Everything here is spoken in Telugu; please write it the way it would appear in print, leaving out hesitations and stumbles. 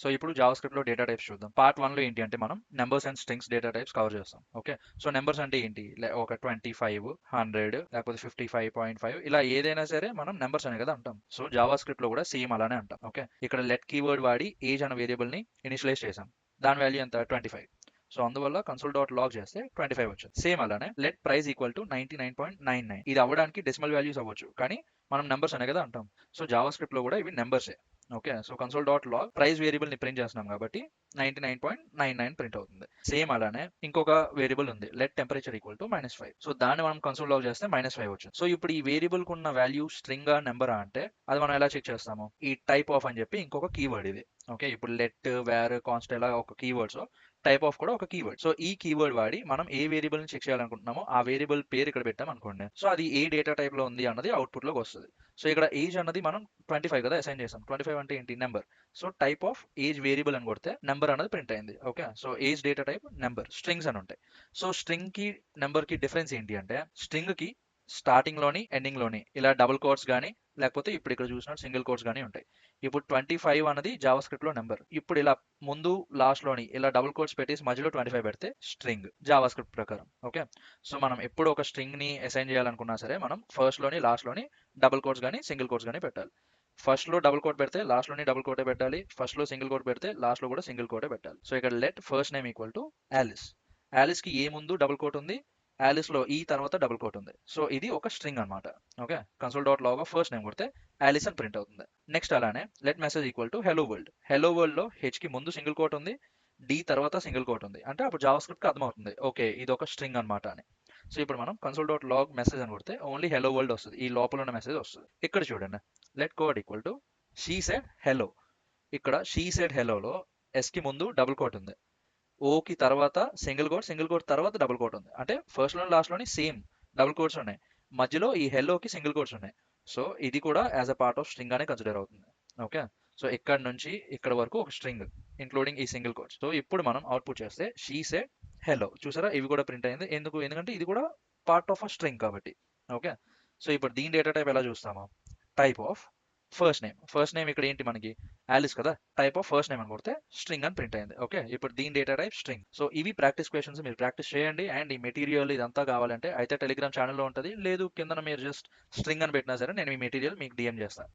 సో ఇప్పుడు జావాస్క్రిప్ట్ లో డేటా టైప్స్ చూద్దాం. పార్ట్ 1 లో ఏంటి అంటే మనం numbers and strings data types cover చేస్తాం. ఓకే, సో నెంబర్స్ అంటే ఏంటి, ఒక 25, 100 లేకపోతే 55.5 ఇలా ఏదైనా సరే మనం నెంబర్స్ అనే కదా అంటాం. సో జావాస్క్రిప్ట్ లో కూడా సేమ్ అలానే అంటాం. ఓకే, ఇక్కడ లెట్ కీవర్డ్ వాడి ఏజ్ అనే వేరియబుల్ ని ఇనిషియలైజ్ చేసాం. దాని వాల్యూ ఎంత 25. సో అందువల్ల కన్సోల్ డాట్ లాగ్ చేస్తే 25 వచ్చింది. సేమ్ అలానే లెట్ ప్రైస్ ఈక్వల్ టు 99.99. ఇది అవ్వడానికి డెసిమల్ వాల్యూస్ అవ్వచ్చు, కానీ మనం నెంబర్స్ అనే కదా అంటాం. సో జావా స్క్రిప్ట్ లో కూడా ఇవి నెంబర్సే. Okay, so console dot log price variable ని ప్రింట్ చేస్తున్నాం కాబట్టి 99.99 ప్రింట్ అవుతుంది. సేమ్ అలానే ఇంకొక వేరియబుల్ ఉంది, let temperature equal to -5. So దాన్ని మనం కన్సోల్ లాగ్ చేస్తే -5 వచ్చింది. సో ఇప్పుడు ఈ వేరియబుల్ కు ఉన్న వాల్యూ స్ట్రింగ్ నెంబర్ అంటే అది మనం ఎలా చెక్ చేస్తాము, ఈ టైప్ ఆఫ్ అని చెప్పి ఇంకొక కీవర్డ్ ఇది. ఓకే, ఇప్పుడు లెట్, వేర్, కాన్స్ట్ ఎలా ఒక కీవర్డ్స్, టైప్ ఆఫ్ కూడా ఒక కీవర్డ్. సో ఈ కీవర్డ్ వాడి మనం ఏ వేరియబుల్ ని చెక్ చేయాలనుకుంటున్నామో ఆ వేరియబుల్ పేరు ఇక్కడ పెట్టాం అనుకోండి, సో అది ఏ డేటా టైప్ లో ఉంది అన్నది అవుట్పుట్ లోకి వస్తుంది. సో ఇక్కడ ఏజ్ అన్నది మనం 25 కదా అసైన్ చేసాం. 25 అంటే ఏంటి, number. So type of age variable అని కొడితే నెంబర్ అనేది ప్రింట్ అయింది. Okay, so age data type number, strings అని ఉంటాయి. సో స్ట్రింగ్ కి నెంబర్ కి డిఫరెన్స్ ఏంటి అంటే, స్ట్రింగ్ కి స్టార్టింగ్ లోని ఎండింగ్ లోని ఇలా డబుల్ కోట్స్ కానీ లేకపోతే ఇప్పుడు ఇక్కడ చూసినట్టు సింగిల్ కోట్స్ కానీ ఉంటాయి. ఇప్పుడు 25 అనేది జావా స్క్రిప్ట్ లో నెంబర్. ఇప్పుడు ఇలా ముందు లాస్ట్ లోని ఇలా డబుల్ కోట్స్ పెట్టేసి మధ్యలో 25 పెడితే స్ట్రింగ్ జావా స్క్రిప్ట్ ప్రకారం. ఓకే, సో మనం ఎప్పుడు ఒక స్ట్రింగ్ ని అసైన్ చేయాలనుకున్నా సరే మనం ఫస్ట్ లోని లాస్ట్ లోని డబుల్ కోట్స్ కానీ సింగిల్ కోట్స్ కానీ పెట్టాలి. ఫస్ట్ లో డబుల్ కోట్ పెడితే లాస్ట్ లోని డబుల్ కోటే పెట్టాలి. ఫస్ట్ లో సింగిల్ కోట్ పెడితే లాస్ట్ లో కూడా సింగిల్ కోటే పెట్టాలి. సో ఇక్కడ let first name equal to Alice. Alice కి ఏ ముందు డబుల్ కోట్ ఉంది, ఆలిస్ లో ఈ తర్వాత డబుల్ కోట్ ఉంది. సో ఇది ఒక స్ట్రింగ్ అనమాట. Okay, console dot log of first name కొడితే ఆలిస్ అని ప్రింట్ అవుతుంది. నెక్స్ట్ అలానే let message equal to hello world. Hello world లో హెచ్ కి ముందు సింగిల్ కోట్ ఉంది, డి తర్వాత సింగిల్ కోట్ ఉంది. అంటే అప్పుడు జావా స్క్రిప్ట్ కి అర్థమవుతుంది, ఓకే ఇది ఒక స్ట్రింగ్ అనమాట అని. సో ఇప్పుడు మనం కన్సోల్ డాట్ లాగ్ మెసేజ్ అని కొడితే ఓన్లీ హెలో వరల్డ్ వస్తుంది, ఈ లోపల ఉన్న మెసేజ్ వస్తుంది. ఇక్కడ చూడండి, let code equal to she said hello. ఇక్కడ షీ సెడ్ హెలోలో ఎస్ కి ముందు డబుల్ కోట్ ఉంది, ఓ కి తర్వాత సింగిల్ కోట్ తర్వాత డబుల్ కోట్ ఉంది. అంటే ఫస్ట్ లోని లాస్ట్ లోని సేమ్ డబుల్ కోట్స్ ఉన్నాయి, మధ్యలో ఈ హెల్లోకి సింగిల్ కోట్స్ ఉన్నాయి. సో ఇది కూడా as a part of string అనే కన్సిడర్ అవుతుంది. ఓకే, సో ఇక్కడ నుంచి ఇక్కడ వరకు ఒక స్ట్రింగ్ ఇంక్లూడింగ్ ఈ సింగిల్ కోట్స్. సో ఇప్పుడు మనం అవుట్పుట్ చేస్తే షీ సెడ్ హెలో, చూసారా ఇవి కూడా ప్రింట్ అయింది. ఎందుకంటే ఇది కూడా పార్ట్ ఆఫ్ అ స్ట్రింగ్ కాబట్టి. ఓకే, సో ఇప్పుడు దీని డేటా టైప్ ఎలా చూస్తాము, type of first name. First name ఇక్కడ ఏంటి మనకి ఆలిస్ కదా, టైప్ ఆఫ్ ఫస్ట్ నేమ్ అని కొడితే స్ట్రింగ్ అని ప్రింట్ అయింది. ఓకే, ఇప్పుడు దీని డేటా టైప్ స్ట్రింగ్. సో ఇవి ప్రాక్టీస్ క్వశ్చన్స్, మీరు ప్రాక్టీస్ చేయండి. అండ్ ఈ మెటీరియల్ ఇదంతా కావాలంటే అయితే టెలిగ్రామ్ ఛానల్లో ఉంటుంది, లేదు కింద మీరు జస్ట్ స్ట్రింగ్ అని పెట్టినా సరే నేను ఈ మెటీరియల్ మీకు డిఎం చేస్తాను.